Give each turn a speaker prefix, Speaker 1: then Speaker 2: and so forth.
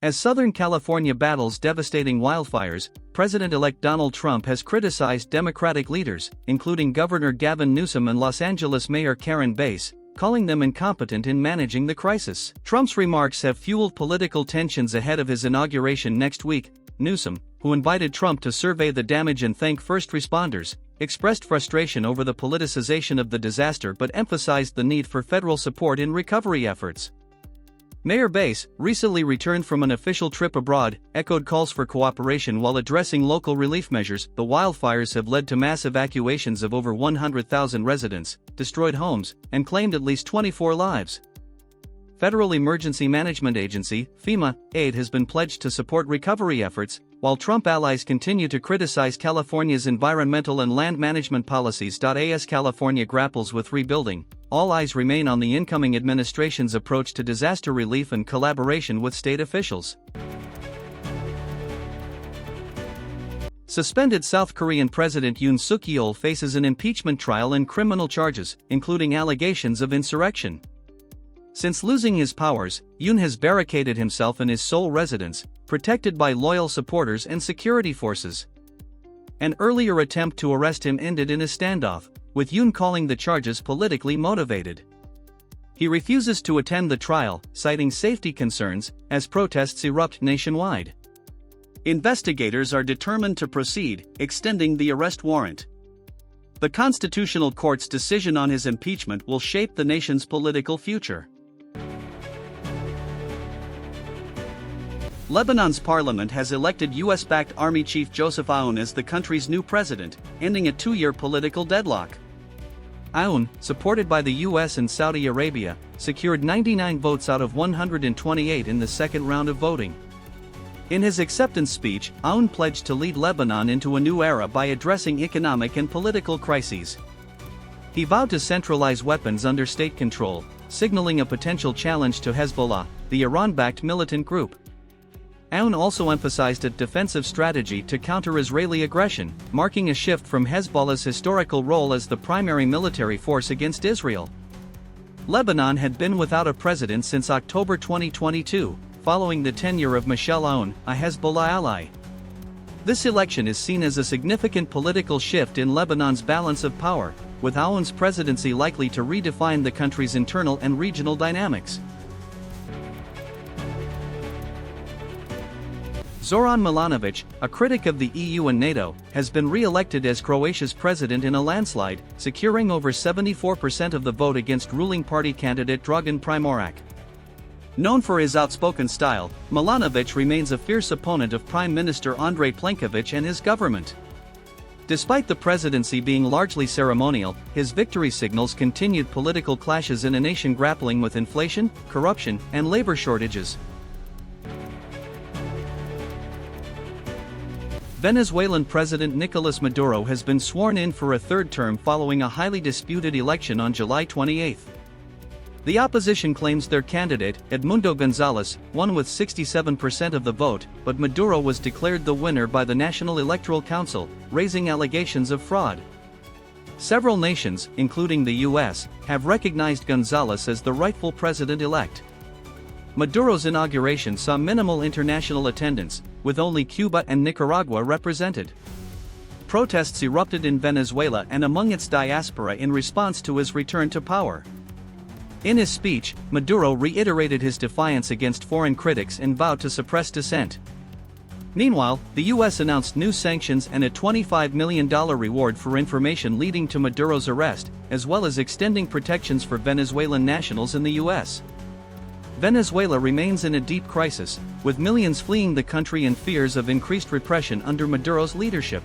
Speaker 1: As Southern California battles devastating wildfires, President-elect Donald Trump has criticized Democratic leaders, including Governor Gavin Newsom and Los Angeles Mayor Karen Bass, calling them incompetent in managing the crisis. Trump's remarks have fueled political tensions ahead of his inauguration next week. Newsom, who invited Trump to survey the damage and thank first responders, expressed frustration over the politicization of the disaster but emphasized the need for federal support in recovery efforts. Mayor Bass, recently returned from an official trip abroad, echoed calls for cooperation while addressing local relief measures. The wildfires have led to mass evacuations of over 100,000 residents, destroyed homes, and claimed at least 24 lives. Federal Emergency Management Agency, FEMA, aid has been pledged to support recovery efforts, while Trump allies continue to criticize California's environmental and land management policies. As California grapples with rebuilding, all eyes remain on the incoming administration's approach to disaster relief and collaboration with state officials. Suspended South Korean President Yoon Yeol faces an impeachment trial and criminal charges, including allegations of insurrection. Since losing his powers, Yoon has barricaded himself in his Seoul residence, protected by loyal supporters and security forces. An earlier attempt to arrest him ended in a standoff, with Yoon calling the charges politically motivated. He refuses to attend the trial, citing safety concerns, as protests erupt nationwide. Investigators are determined to proceed, extending the arrest warrant. The Constitutional Court's decision on his impeachment will shape the nation's political future. Lebanon's parliament has elected US-backed Army Chief Joseph Aoun as the country's new president, ending a two-year political deadlock. Aoun, supported by the US and Saudi Arabia, secured 99 votes out of 128 in the second round of voting. In his acceptance speech, Aoun pledged to lead Lebanon into a new era by addressing economic and political crises. He vowed to centralize weapons under state control, signaling a potential challenge to Hezbollah, the Iran-backed militant group. Aoun also emphasized a defensive strategy to counter Israeli aggression, marking a shift from Hezbollah's historical role as the primary military force against Israel. Lebanon had been without a president since October 2022, following the tenure of Michel Aoun, a Hezbollah ally. This election is seen as a significant political shift in Lebanon's balance of power, with Aoun's presidency likely to redefine the country's internal and regional dynamics. Zoran Milanović, a critic of the EU and NATO, has been re-elected as Croatia's president in a landslide, securing over 74% of the vote against ruling party candidate Dragan Primorac. Known for his outspoken style, Milanović remains a fierce opponent of Prime Minister Andrej Plenković and his government. Despite the presidency being largely ceremonial, his victory signals continued political clashes in a nation grappling with inflation, corruption, and labor shortages. Venezuelan President Nicolás Maduro has been sworn in for a third term following a highly disputed election on July 28. The opposition claims their candidate, Edmundo González, won with 67% of the vote, but Maduro was declared the winner by the National Electoral Council, raising allegations of fraud. Several nations, including the US, have recognized González as the rightful president-elect. Maduro's inauguration saw minimal international attendance, with only Cuba and Nicaragua represented. Protests erupted in Venezuela and among its diaspora in response to his return to power. In his speech, Maduro reiterated his defiance against foreign critics and vowed to suppress dissent. Meanwhile, the US announced new sanctions and a $25 million reward for information leading to Maduro's arrest, as well as extending protections for Venezuelan nationals in the US. Venezuela remains in a deep crisis, with millions fleeing the country in fears of increased repression under Maduro's leadership.